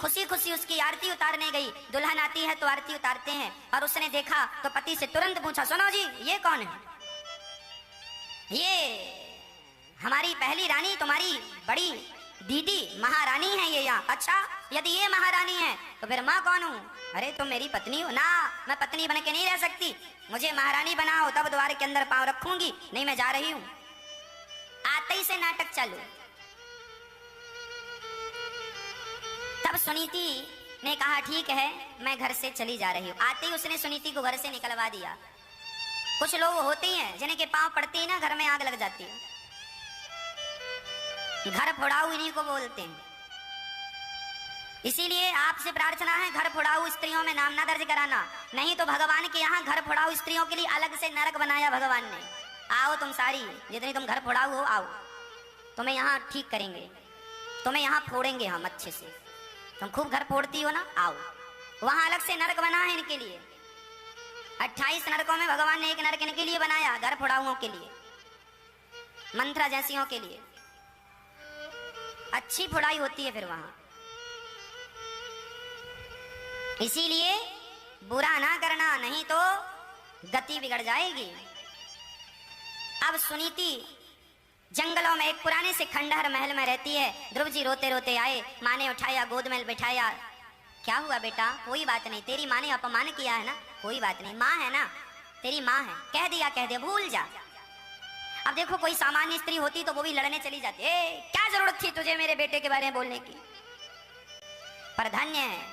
खुशी खुशी उसकी आरती उतारने गई। दुल्हन आती है तो आरती उतारते हैं, और उसने देखा तो पति से तुरंत पूछा, सुनो जी ये कौन है? ये हमारी पहली रानी, तुम्हारी बड़ी दीदी महारानी है ये यहाँ। अच्छा, यदि ये महारानी है तो फिर माँ कौन हूँ? अरे तुम मेरी पत्नी हो ना, मैं पत्नी बन के नहीं रह सकती, मुझे महारानी बनाओ तब द्वार के अंदर पांव रखूंगी, नहीं मैं जा रही हूँ। आते ही से नाटक चालू। तब सुनीति ने कहा ठीक है मैं घर से चली जा रही हूँ। आते ही उसने सुनीति को घर से निकलवा दिया। कुछ लोग होते हैं जिन्हें के पांव पड़ते ही ना घर में आग लग जाती है। घर फोड़ाऊ इन्हीं को बोलते हैं। इसीलिए आपसे प्रार्थना है घर फोड़ाऊ स्त्रियों में नाम ना दर्ज कराना, नहीं तो भगवान के यहाँ घर फोड़ाऊ स्त्रियों के लिए अलग से नरक बनाया भगवान ने। आओ तुम सारी, जितनी तुम घर फोड़ाऊ हो आओ, तुम्हें यहाँ ठीक करेंगे, तुम्हें यहाँ फोड़ेंगे हम अच्छे से। तुम खूब घर फोड़ती हो ना, आओ। वहां अलग से नरक बना है इनके लिए। 28 नरकों में भगवान ने एक नरक इनके लिए बनाया, घर फोड़ाऊओं के लिए, मंत्रा जैसियों के लिए। अच्छी फोड़ाई होती है फिर वहां। इसीलिए बुरा ना करना, नहीं तो गति बिगड़ जाएगी। अब सुनीति जंगलों में एक पुराने से खंडहर महल में रहती है। ध्रुव जी रोते रोते आए, माँ ने उठाया, गोद में बैठाया। क्या हुआ बेटा? कोई बात नहीं, तेरी माँ ने अपमान किया है ना, कोई बात नहीं, माँ है ना, तेरी माँ है, कह दिया भूल जा। अब देखो कोई सामान्य स्त्री होती तो वो भी लड़ने चली जाती, क्या जरूरत थी तुझे मेरे बेटे के बारे में बोलने की। पर धन्य है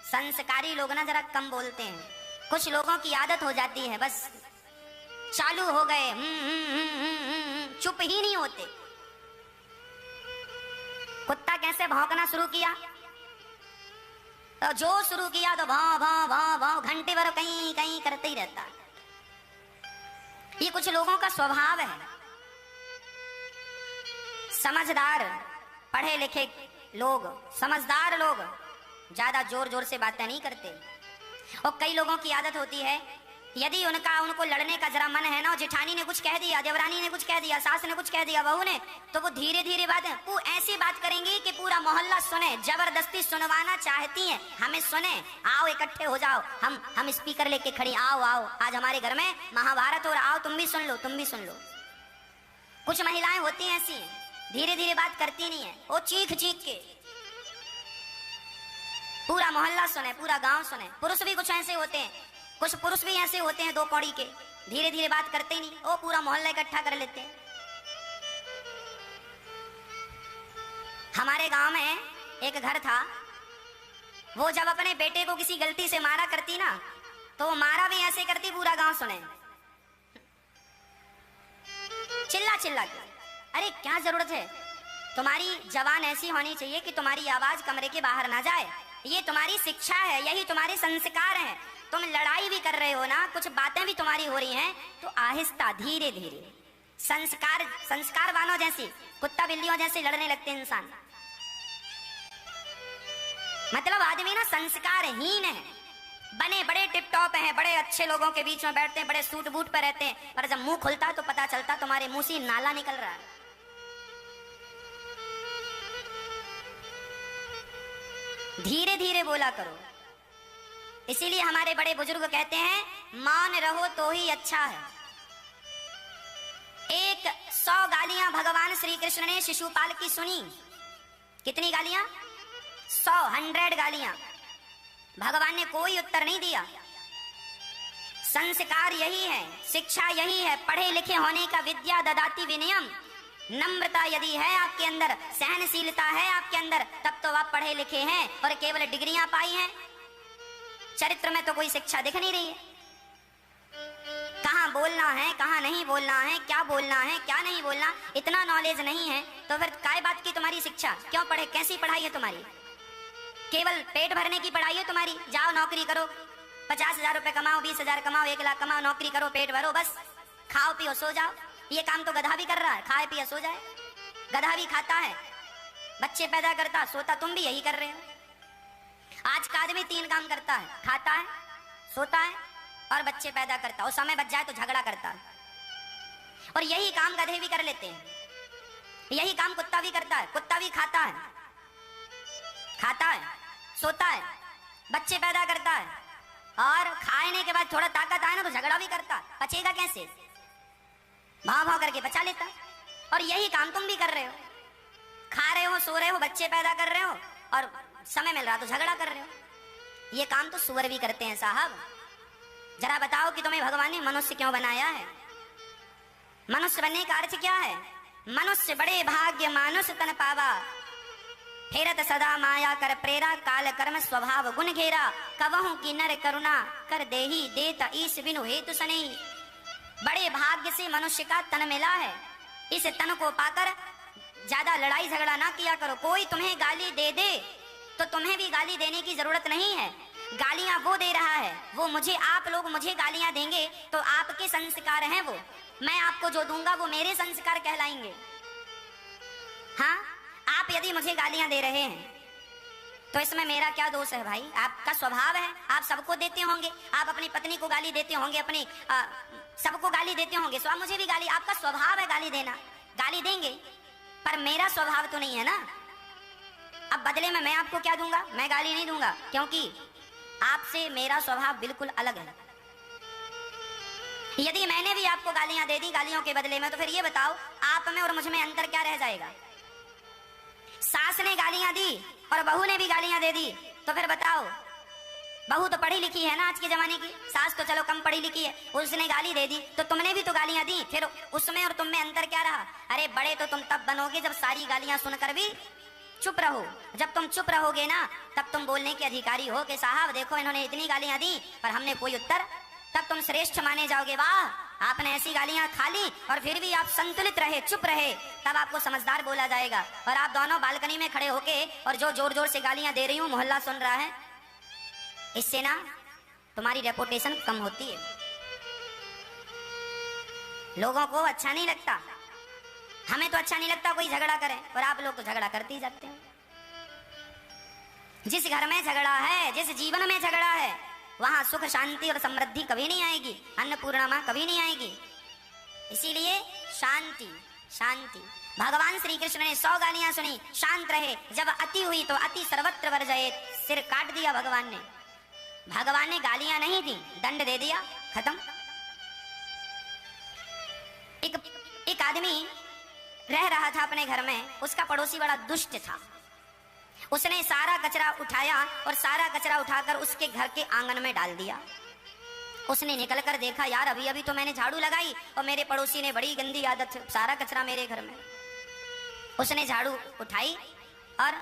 संस्कारी लोग ना जरा कम बोलते हैं। कुछ लोगों की आदत हो जाती है, बस चालू हो गए, चुप ही नहीं होते। कुत्ता कैसे भौंकना शुरू किया तो जो शुरू किया तो भाव भाव भाव भाव घंटे भर कहीं कहीं करते ही रहता। ये कुछ लोगों का स्वभाव है। समझदार पढ़े लिखे लोग, समझदार लोग ज्यादा जोर जोर से बातें नहीं करते। और कई लोगों की आदत होती है, यदि उनको लड़ने का जरा मन है ना, जेठानी ने कुछ कह दिया, देवरानी ने कुछ कह दिया, सास ने कुछ कह दिया, बहू ने, तो वो धीरे धीरे वो ऐसी बात करेंगी कि पूरा मोहल्ला सुने। जबरदस्ती सुनवाना चाहती हैं, हमें सुने, आओ इकट्ठे हो जाओ, हम स्पीकर लेके खड़ी, आओ आओ आज हमारे घर में महाभारत हो रहा, आओ तुम भी सुन लो, तुम भी सुन लो। कुछ महिलाएं होती हैं ऐसी, धीरे धीरे बात करती नहीं है, वो चीख चीख के पूरा मोहल्ला सुने, पूरा गांव सुने। पुरुष भी कुछ ऐसे होते हैं, कुछ पुरुष भी ऐसे होते हैं दो कौड़ी के, धीरे धीरे बात करते ही नहीं, वो पूरा मोहल्ला इकट्ठा कर लेते हैं। हमारे गांव में एक घर था, वो जब अपने बेटे को किसी गलती से मारा करती ना, तो मारा भी ऐसे करती पूरा गांव सुने, चिल्ला चिल्ला के। अरे क्या जरूरत है, तुम्हारी जबान ऐसी होनी चाहिए कि तुम्हारी आवाज कमरे के बाहर ना जाए, ये तुम्हारी शिक्षा है, यही तुम्हारे संस्कार है। तुम लड़ाई भी कर रहे हो ना, कुछ बातें भी तुम्हारी हो रही हैं, तो आहिस्ता धीरे धीरे संस्कारवानों जैसी, कुत्ता बिल्लियों जैसे लड़ने लगते हैं इंसान। मतलब आदमी ना संस्कारहीन है, बने बड़े टिप टॉप हैं, बड़े अच्छे लोगों के बीच में बैठते हैं, बड़े सूट बूट पर रहते हैं, पर जब मुंह खुलता तो पता चलता तुम्हारे मुंह से नाला निकल रहा है। धीरे धीरे बोला करो। इसीलिए हमारे बड़े बुजुर्ग कहते हैं, मौन रहो तो ही अच्छा है। 100 गालियां भगवान श्री कृष्ण ने शिशुपाल की सुनी। कितनी गालियां? 100 गालियां। भगवान ने कोई उत्तर नहीं दिया। संस्कार यही है, शिक्षा यही है, पढ़े लिखे होने का विद्या ददाति विनयम। नम्रता यदि है आपके अंदर, सहनशीलता है आपके अंदर, तब तो आप पढ़े लिखे हैं और केवल डिग्रियां पाई हैं। चरित्र में तो कोई शिक्षा दिख नहीं रही है। कहाँ बोलना है, कहाँ नहीं बोलना है, क्या बोलना है, क्या नहीं बोलना, इतना नॉलेज नहीं है, तो फिर काय बात की तुम्हारी शिक्षा? क्यों पढ़े? कैसी पढ़ाई है तुम्हारी? केवल पेट भरने की पढ़ाई है तुम्हारी? जाओ नौकरी करो, 50,000 रुपए कमाओ, 20,000 कमाओ, 1 लाख कमाओ, नौकरी करो, पेट भरो, बस खाओ पियो सो जाओ। ये काम तो गधा भी कर रहा है, खाए पिए सो जाए। गधा भी खाता है, बच्चे पैदा करता, सोता, तुम भी यही कर रहे हो। आज का आदमी 3 काम करता है, खाता है, सोता है और बच्चे पैदा करता है, और समय बच जाए तो झगड़ा करता है। और यही काम गधे भी कर लेते हैं, यही काम कुत्ता भी करता है। कुत्ता भी खाता है, सोता है, बच्चे पैदा करता है, और खाने के बाद थोड़ा ताकत आए ना तो झगड़ा भी करता। पचेगा कैसे? भाव भाव करके बचा लेता। और यही काम तुम भी कर रहे हो, खा रहे हो, सो रहे हो, बच्चे पैदा कर रहे हो, और समय मिल रहा तो झगड़ा कर रहे हो। ये काम तो सुअर भी करते हैं साहब। जरा बताओ कि तुम्हें भगवान ने मनुष्य क्यों बनाया है? मनुष्य बनने का अर्थ क्या है? मनुष्य बड़े भाग्य मानुष तन पावा, फेरत सदा माया कर प्रेरा, काल कर्म स्वभाव गुण घेरा, कवहु की नर करुणा कर देही, देत ईश बिनु हेतु सनेही। बड़े भाग्य से मनुष्य का तन मिला है। इस तन को पाकर ज्यादा लड़ाई झगड़ा ना किया करो। कोई तुम्हें गाली दे दे तो तुम्हें भी गाली देने की जरूरत नहीं है। गालियां वो दे रहा है, वो मुझे, आप लोग मुझे गालियां देंगे तो आपके संस्कार हैं वो। मैं आपको जो दूंगा वो मेरे संस्कार कहलाएंगे। हाँ, आप यदि मुझे गालियां दे रहे हैं तो इसमें मेरा क्या दोष है भाई? आपका स्वभाव है, आप सबको देते होंगे। आप अपनी पत्नी को गाली देते होंगे, अपनी सबको गाली देते होंगे, सो आप मुझे भी गाली, आपका स्वभाव है गाली देना, गाली देंगे। पर मेरा स्वभाव तो नहीं है ना। अब बदले में मैं आपको क्या दूंगा? मैं गाली नहीं दूंगा, क्योंकि आपसे मेरा स्वभाव बिल्कुल अलग है। यदि मैंने भी आपको गालियां दे दी गालियों के बदले में, तो फिर ये बताओ आप में और मुझ में अंतर क्या रह जाएगा? सास ने गालियां दी और बहू ने भी गालियां दे दी, तो फिर बताओ, बहू तो पढ़ी लिखी है ना आज के जमाने की, सास तो चलो कम पढ़ी लिखी है, उसने गाली दे दी तो तुमने भी तो गालियां दी, फिर उसमें और तुम में अंतर क्या रहा? अरे बड़े तो तुम तब बनोगे जब सारी गालियां सुनकर भी चुप रहो। जब तुम चुप रहोगे ना तब तुम बोलने के अधिकारी हो कि साहब देखो इन्होंने इतनी गालियां दी पर हमने कोई उत्तर, तब तुम श्रेष्ठ माने जाओगे। वाह, आपने ऐसी गालियां खा ली और फिर भी आप संतुलित रहे, चुप रहे, तब आपको समझदार बोला जाएगा। और आप दोनों बालकनी में खड़े होके और जो जोर जोर से गालियां दे रही हूं, मोहल्ला सुन रहा है, इससे ना तुम्हारी रेपुटेशन कम होती है। लोगों को अच्छा नहीं लगता, हमें तो अच्छा नहीं लगता कोई झगड़ा करे, और आप लोग तो झगड़ा करते ही जाते हैं। जिस घर में झगड़ा है, जिस जीवन में झगड़ा है, वहां सुख शांति और समृद्धि कभी नहीं आएगी, अन्नपूर्णा मां कभी नहीं आएगी। इसीलिए शांति शांति। भगवान श्री कृष्ण ने 100 गालियां सुनी, शांत रहे। जब अति हुई तो अति सर्वत्र वर्जयेत, सिर काट दिया भगवान ने। भगवान ने गालियां नहीं दी, दंड दे दिया, खत्म। एक आदमी रह रहा था अपने घर में, उसका पड़ोसी बड़ा दुष्ट था। उसने सारा कचरा उठाया और सारा कचरा उठाकर उसके घर के आंगन में डाल दिया। उसने निकलकर देखा, यार अभी अभी तो मैंने झाड़ू लगाई और मेरे पड़ोसी ने, बड़ी गंदी आदत, सारा कचरा मेरे घर में। उसने झाड़ू उठाई और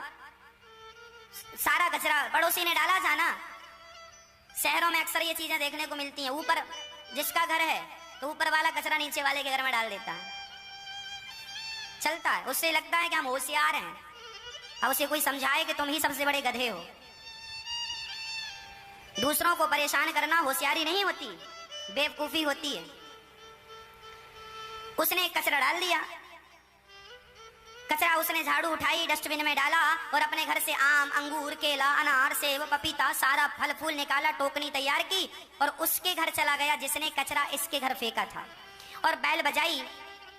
सारा कचरा पड़ोसी ने डाला था ना। शहरों में अक्सर ये चीजें देखने को मिलती हैं, ऊपर जिसका घर है तो ऊपर वाला कचरा नीचे वाले के घर में डाल देता है, चलता है। उससे लगता है कि हम होशियार हैं। अब उसे कोई समझाए कि तुम ही सबसे बड़े गधे हो। दूसरों को परेशान करना होशियारी नहीं होती, बेवकूफी होती है। उसने कचरा डाल दिया, कचरा उसने झाड़ू उठाई, डस्टबिन में डाला और अपने घर से आम, अंगूर, केला, अनार, सेब, पपीता, सारा फल फूल निकाला, टोकनी तैयार की और उसके घर चला गया जिसने कचरा इसके घर फेंका था। और बैल बजाई,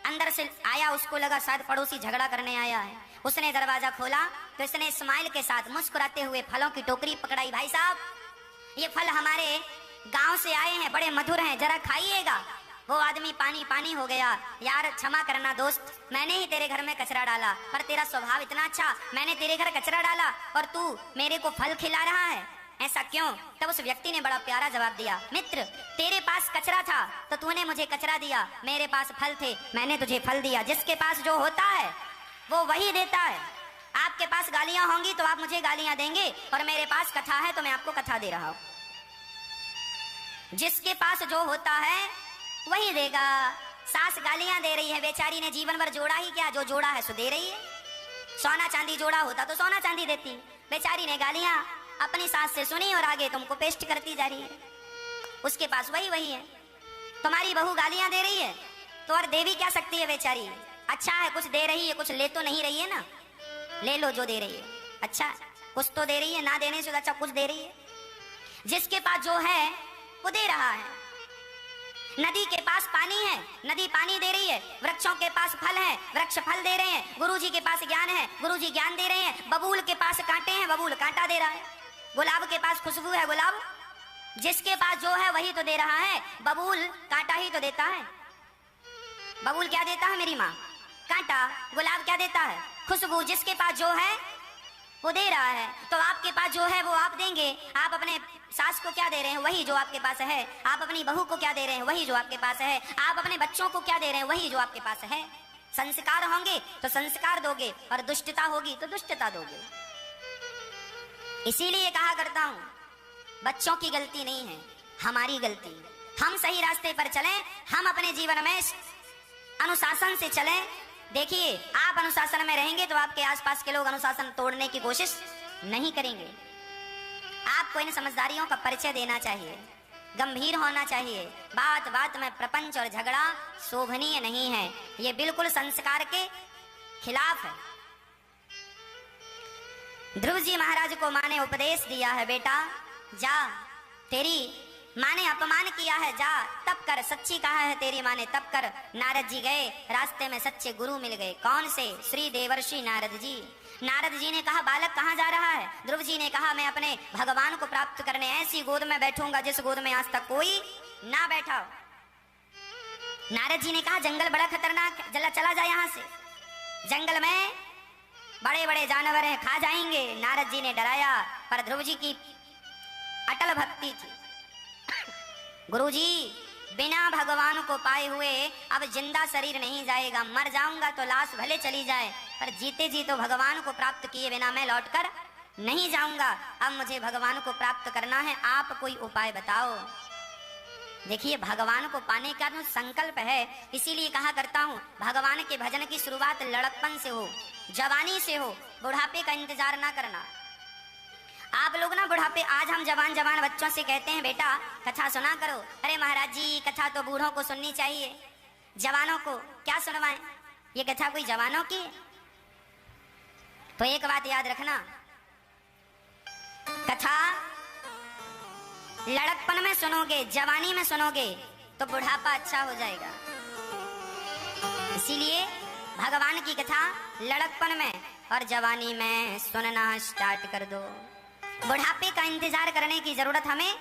अंदर से आया, उसको लगा शायद पड़ोसी झगड़ा करने आया है। उसने दरवाजा खोला तो इसने स्माइल के साथ मुस्कुराते हुए फलों की टोकरी पकड़ाई। भाई साहब, ये फल हमारे गांव से आए हैं, बड़े मधुर हैं, जरा खाइएगा। वो आदमी पानी पानी हो गया। यार क्षमा करना दोस्त, मैंने ही तेरे घर में कचरा डाला, पर तेरा स्वभाव इतना अच्छा, मैंने तेरे घर कचरा डाला और तू मेरे को फल खिला रहा है, ऐसा क्यों? तब उस व्यक्ति ने बड़ा प्यारा जवाब दिया, मित्र तेरे पास कचरा था तो तूने मुझे कचरा दिया, मेरे पास फल थे, मैंने तुझे फल दिया। जिसके पास जो होता है वो वही देता है। आपके पास गालियां होंगी तो आप मुझे गालियां देंगे, और मेरे पास कथा है तो मैं आपको कथा दे रहा हूं। जिसके पास जो होता है वही देगा। सास गालियां दे रही है, बेचारी ने जीवन भर जोड़ा ही क्या, जो जोड़ा है सो दे रही है। सोना चांदी जोड़ा होता तो सोना चांदी देती, बेचारी ने गालियां अपनी सास से सुनी और आगे तुमको पेस्ट करती जा रही है। उसके पास वही वही है। तुम्हारी बहू गालियां दे रही है तो और दे भी क्या सकती है बेचारी? अच्छा है कुछ दे रही है, कुछ ले तो नहीं रही है ना, ले लो जो दे रही है। अच्छा कुछ तो दे रही है, ना देने से अच्छा कुछ दे रही है। जिसके पास जो है वो दे रहा है। नदी के पास पानी है, नदी पानी दे रही है। वृक्षों के पास फल है, वृक्ष फल दे रहे हैं। गुरुजी के पास ज्ञान है, गुरुजी ज्ञान दे रहे हैं। बबूल के पास कांटे हैं, बबूल कांटा दे रहा है। गुलाब के पास खुशबू है, गुलाब जिसके पास जो है वही तो दे रहा है। बबूल कांटा ही तो देता है। बबूल क्या देता है मेरी माँ? कांटा। गुलाब क्या देता है? खुशबू। जिसके पास जो है वो दे रहा है। तो आपके पास जो है वो आप देंगे। आप अपने सास को क्या दे रहे हैं? वही जो आपके पास है। आप अपनी बहू को क्या दे रहे हैं? वही जो आपके पास है। आप अपने बच्चों को क्या दे रहे हैं? वही जो आपके पास है। संस्कार होंगे तो संस्कार दोगे, और दुष्टता होगी तो दुष्टता दोगे। इसीलिए कहा करता हूं, बच्चों की गलती नहीं है, हमारी गलती। हम सही रास्ते पर चलें, हम अपने जीवन में अनुशासन से चलें। देखिए, आप अनुशासन में रहेंगे तो आपके आसपास के लोग अनुशासन तोड़ने की कोशिश नहीं करेंगे। आपको इन समझदारियों का परिचय देना चाहिए, गंभीर होना चाहिए। बात बात में प्रपंच और झगड़ा शोभनीय नहीं है, ये बिल्कुल संस्कार के खिलाफ है। ध्रुव जी महाराज को माँ ने उपदेश दिया है, बेटा जा, तेरी माँ ने अपमान किया है, जा तप कर। सच्ची कहा है तेरी माँ ने, तप कर। नारद जी गए, रास्ते में सच्चे गुरु मिल गए। कौन से? श्री देवर्षि नारद जी। नारद जी ने कहा, बालक कहाँ जा रहा है? ध्रुव जी ने कहा, मैं अपने भगवान को प्राप्त करने ऐसी गोद में बैठूंगा जिस गोद में आज तक कोई ना बैठा। नारद जी ने कहा, जंगल बड़ा खतरनाक है, जल्द चला जाए यहाँ से, जंगल में बड़े बड़े जानवर हैं, खा जाएंगे। नारद जी ने डराया, पर ध्रुव जी की अटल भक्ति थी। गुरुजी, बिना भगवान को पाए हुए अब जिंदा शरीर नहीं जाएगा। मर जाऊंगा तो लाश भले चली जाए, पर जीते जी तो भगवान को प्राप्त किए बिना मैं लौटकर नहीं जाऊंगा। अब मुझे भगवान को प्राप्त करना है, आप कोई उपाय बताओ। देखिए, भगवान को पाने का संकल्प है। इसीलिए कहा करता हूँ, भगवान के भजन की शुरुआत लड़कपन से हो, जवानी से हो, बुढ़ापे का इंतजार ना करना। आप लोग ना बुढ़ापे, आज हम जवान जवान बच्चों से कहते हैं, बेटा कथा सुना करो। अरे महाराज जी, कथा तो बूढ़ों को सुननी चाहिए, जवानों को क्या सुनवाएं? ये कथा कोई जवानों की? तो एक बात याद रखना, कथा लड़कपन में सुनोगे, जवानी में सुनोगे तो बुढ़ापा अच्छा हो जाएगा। इसीलिए भगवान की कथा लड़कपन में और जवानी में सुनना स्टार्ट कर दो। बुढ़ापे का इंतजार करने की जरूरत हमें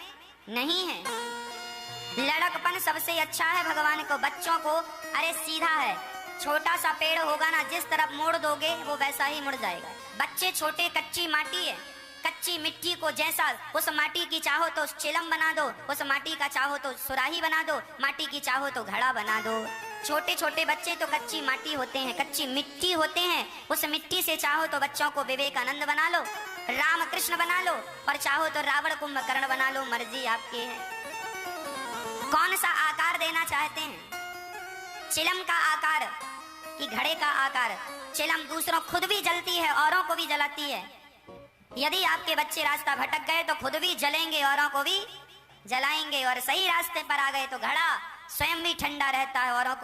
नहीं है। लड़कपन सबसे अच्छा है भगवान को, बच्चों को। अरे सीधा है, छोटा सा पेड़ होगा ना, जिस तरफ मोड़ दोगे वो वैसा ही मुड़ जाएगा। बच्चे छोटे, कच्ची माटी है, कच्ची मिट्टी को जैसा, उस माटी की चाहो तो चिलम बना दो, उस माटी का चाहो तो सुराही बना दो, माटी की चाहो तो घड़ा बना दो। छोटे छोटे बच्चे तो कच्ची माटी होते हैं, कच्ची मिट्टी होते हैं। उस मिट्टी से चाहो तो बच्चों को विवेकानंद बना लो, राम कृष्ण बना लो, और चाहो तो रावण कुंभकर्ण बना लो, मर्जी आपकी है। कौन सा आकार देना चाहते हैं? चिलम का आकार कि घड़े का आकार? चिलम दूसरों, खुद भी जलती है, औरों को भी जलाती है। यदि आपके बच्चे रास्ता भटक गए तो खुद भी जलेंगे, औरों को भी जलाएंगे, और सही रास्ते पर आ गए तो घड़ा स्वयं भी ठंडा रहता है, औरों को